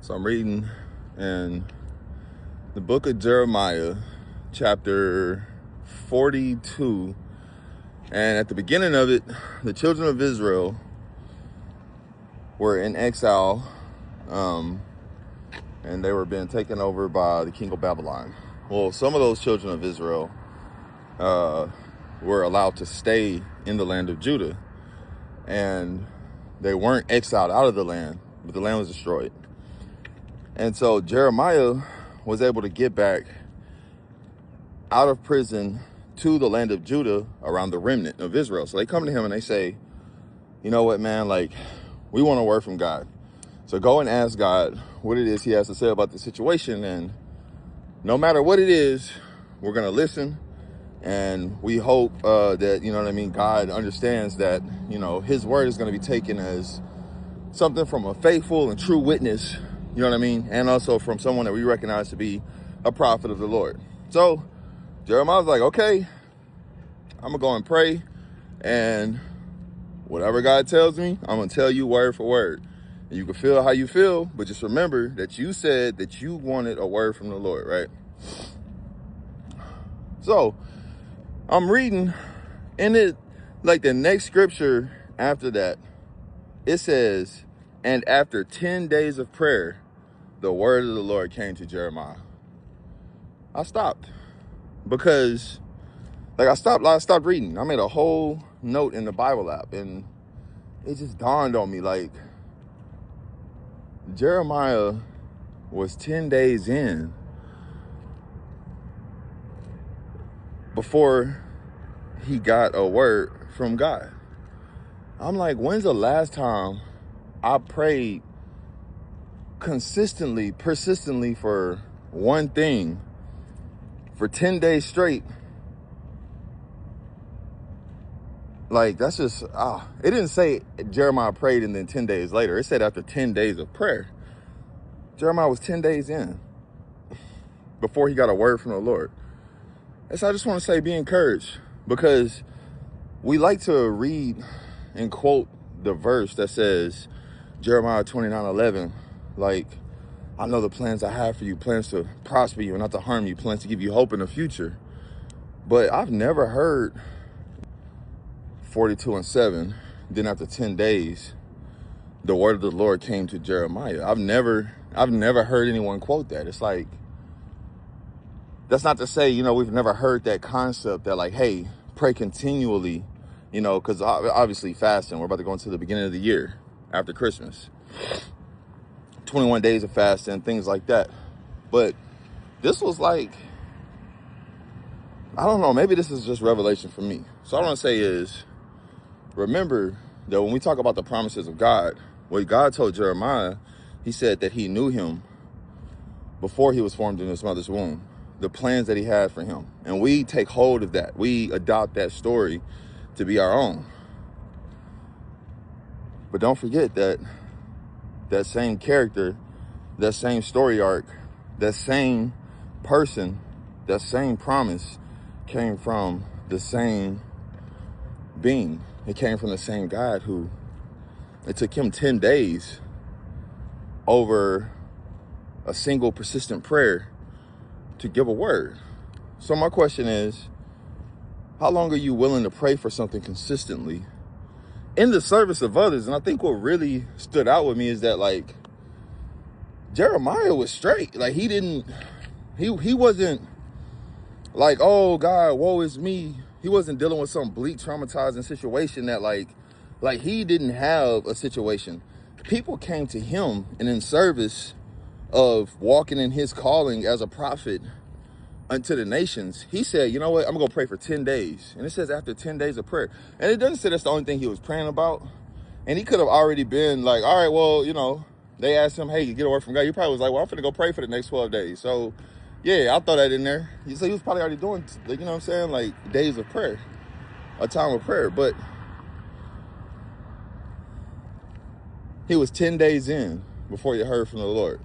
So I'm reading in the book of Jeremiah, chapter 42. And at the beginning of it, the children of Israel were in exile, and they were being taken over by the king of Babylon. Well, some of those children of Israel were allowed to stay in the land of Judah, and they weren't exiled out of the land, but the land was destroyed. And so Jeremiah was able to get back out of prison to the land of Judah around the remnant of Israel. So they come to him and they say, you know what, man, like, we want a word from God. So go and ask God what it is he has to say about the situation. And no matter what it is, we're going to listen. And we hope that, you know what I mean, God understands that, you know, his word is going to be taken as something from a faithful and true witness, you know what I mean? And also from someone that we recognize to be a prophet of the Lord. So Jeremiah's like, okay, I'm going to go and pray. And whatever God tells me, I'm going to tell you word for word. And you can feel how you feel, but just remember that you said that you wanted a word from the Lord, right? So I'm reading, and it, like the next scripture after that, it says, and after 10 days of prayer, the word of the Lord came to Jeremiah. I stopped because, like, I stopped reading. I made a whole note in the Bible app, and it just dawned on me, like, Jeremiah was 10 days in before he got a word from God. I'm like, when's the last time I prayed consistently, persistently for one thing for 10 days straight? Like, that's just, it didn't say Jeremiah prayed and then 10 days later. It said after 10 days of prayer. Jeremiah was 10 days in before he got a word from the Lord. And so I just want to say, be encouraged, because we like to read and quote the verse that says, Jeremiah 29:11, like, I know the plans I have for you, plans to prosper you and not to harm you, plans to give you hope in the future. But I've never heard 42:7, then after 10 days, the word of the Lord came to Jeremiah. I've never heard anyone quote that. It's like, that's not to say, you know, we've never heard that concept that, like, hey, pray continually, you know, because obviously fasting, we're about to go into the beginning of the year after Christmas. 21 days of fasting, things like that. But this was like, I don't know, maybe this is just revelation for me. So all I want to say is, remember that when we talk about the promises of God, what God told Jeremiah, he said that he knew him before he was formed in his mother's womb, the plans that he had for him. And we take hold of that. We adopt that story to be our own. But don't forget that that same character, that same story arc, that same person, that same promise came from the same being. It came from the same God who, it took him 10 days over a single persistent prayer to give a word. So my question is, how long are you willing to pray for something consistently in the service of others? And I think what really stood out with me is that, like, Jeremiah was straight. Like, he wasn't like, oh God, woe is me. He wasn't dealing with some bleak, traumatizing situation that like he didn't have a situation. People came to him, and in service of walking in his calling as a prophet unto the nations, he said, you know what, I'm gonna pray for 10 days. And it says after 10 days of prayer. And it doesn't say that's the only thing he was praying about. And he could have already been like, all right, well, you know, they asked him, hey, you get a word from God. He probably was like, well, I'm finna go pray for the next 12 days. So yeah, I'll throw that in there. So he was probably already doing, like, you know what I'm saying, like, days of prayer, a time of prayer. But he was 10 days in before he heard from the Lord.